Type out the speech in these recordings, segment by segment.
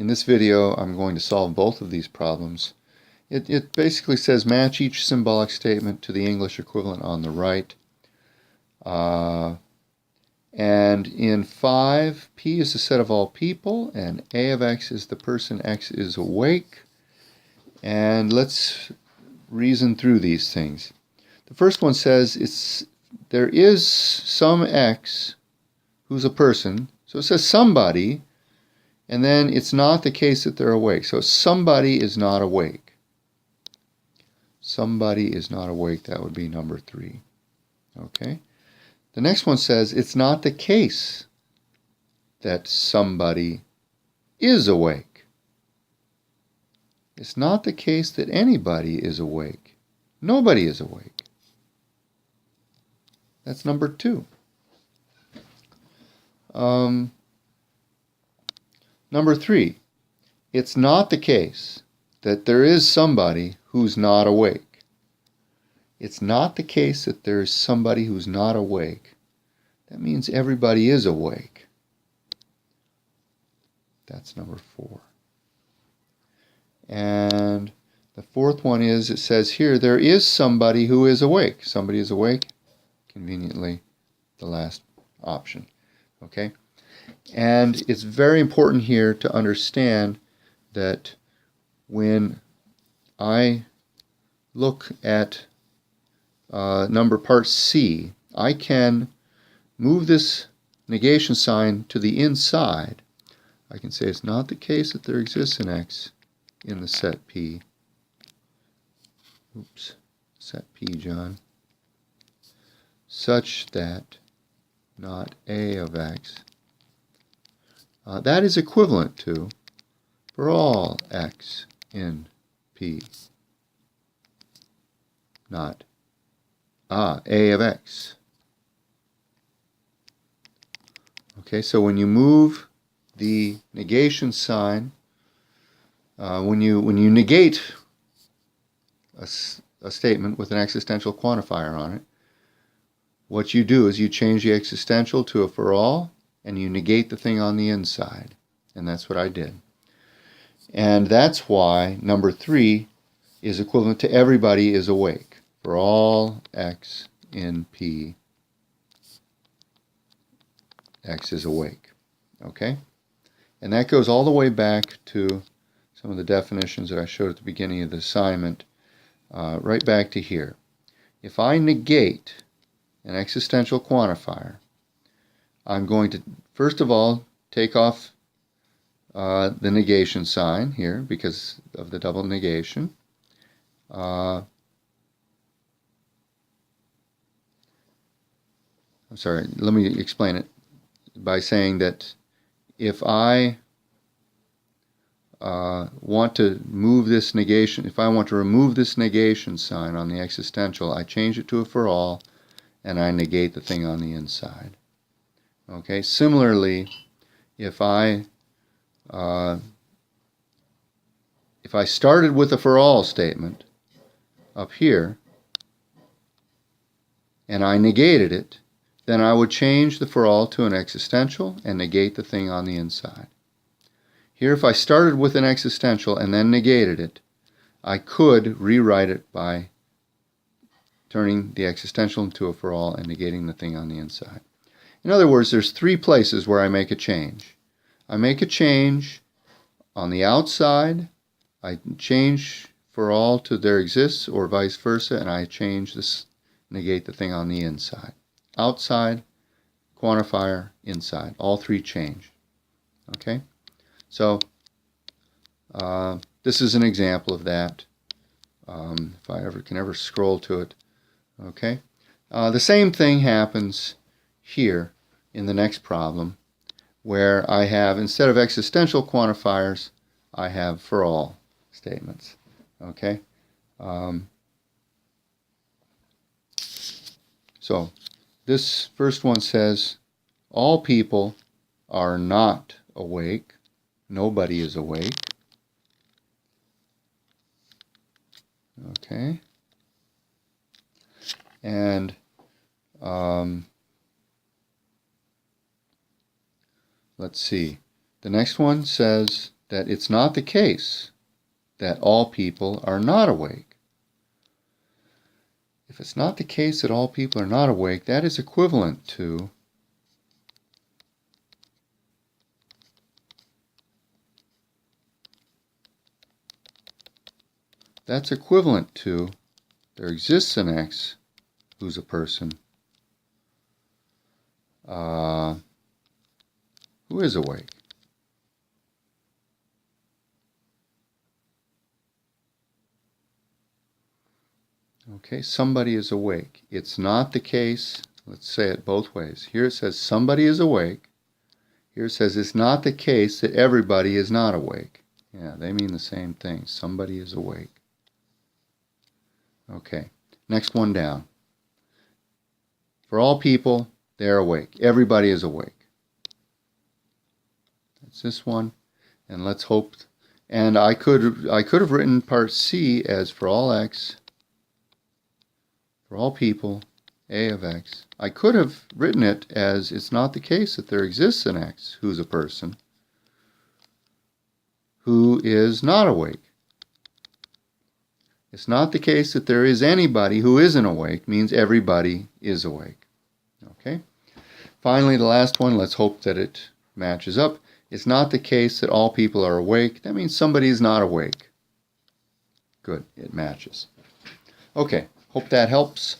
In this video, I'm going to solve both of these problems. It basically says match each symbolic statement to the English equivalent on the right. And in 5, P is the set of all people, and A of X is the person X is awake. And let's reason through these things. The first one says there is some X who's a person. So it says somebody, and then it's not the case that they're awake. So somebody is not awake. Somebody is not awake. That would be number 3. Okay. The next one says it's not the case that somebody is awake. It's not the case that anybody is awake. Nobody is awake. That's number 2. Number 3, it's not the case that there is somebody who's not awake. It's not the case that there is somebody who's not awake. That means everybody is awake. That's number 4. And the fourth one is, it says here, there is somebody who is awake. Somebody is awake, conveniently the last option. Okay? And it's very important here to understand that when I look at number part C, I can move this negation sign to the inside. I can say it's not the case that there exists an X in the set P. Oops, set P, John. Such that not A of X. That is equivalent to for all X in P. Not A of X. Okay, so when you move the negation sign, when you negate a statement with an existential quantifier on it, what you do is you change the existential to a for all, and you negate the thing on the inside. And that's what I did. And that's why number 3 is equivalent to everybody is awake. For all X in P, X is awake. Okay? And that goes all the way back to some of the definitions that I showed at the beginning of the assignment, right back to here. If I negate an existential quantifier, I'm going to, first of all, take off the negation sign here because of the double negation. I'm sorry, let me explain it by saying that if I want to move this negation, if I want to remove this negation sign on the existential, I change it to a for all, and I negate the thing on the inside. Okay, similarly, if I started with a for all statement up here, and I negated it, then I would change the for all to an existential and negate the thing on the inside. Here, if I started with an existential and then negated it, I could rewrite it by turning the existential into a for all and negating the thing on the inside. In other words, there's 3 places where I make a change. I make a change on the outside, I change for all to there exists, or vice versa, and I change this, negate the thing on the inside. Outside, quantifier, inside. All 3 change. Okay? So, this is an example of that. If I can ever scroll to it. Okay? The same thing happens here in the next problem, where I have, instead of existential quantifiers, I have for all statements. Okay? So, this first one says, all people are not awake. Nobody is awake. Okay? And let's see. The next one says that it's not the case that all people are not awake. If it's not the case that all people are not awake, that is equivalent to there exists an X who's a person who is awake. Okay, somebody is awake. It's not the case, let's say it both ways. Here it says somebody is awake. Here it says it's not the case that everybody is not awake. Yeah, they mean the same thing. Somebody is awake. Okay, next one down. For all people, they're awake. Everybody is awake. That's this one. And let's hope. And I could have written part C as for all X, for all people, A of X. I could have written it as it's not the case that there exists an X who's a person who is not awake. It's not the case that there is anybody who isn't awake, means everybody is awake. Okay? Finally, the last one, let's hope that it matches up. It's not the case that all people are awake. That means somebody is not awake. Good, it matches. Okay, hope that helps.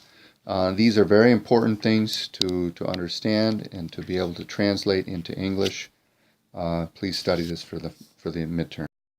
These are very important things to understand and to be able to translate into English. Please study this for the midterm.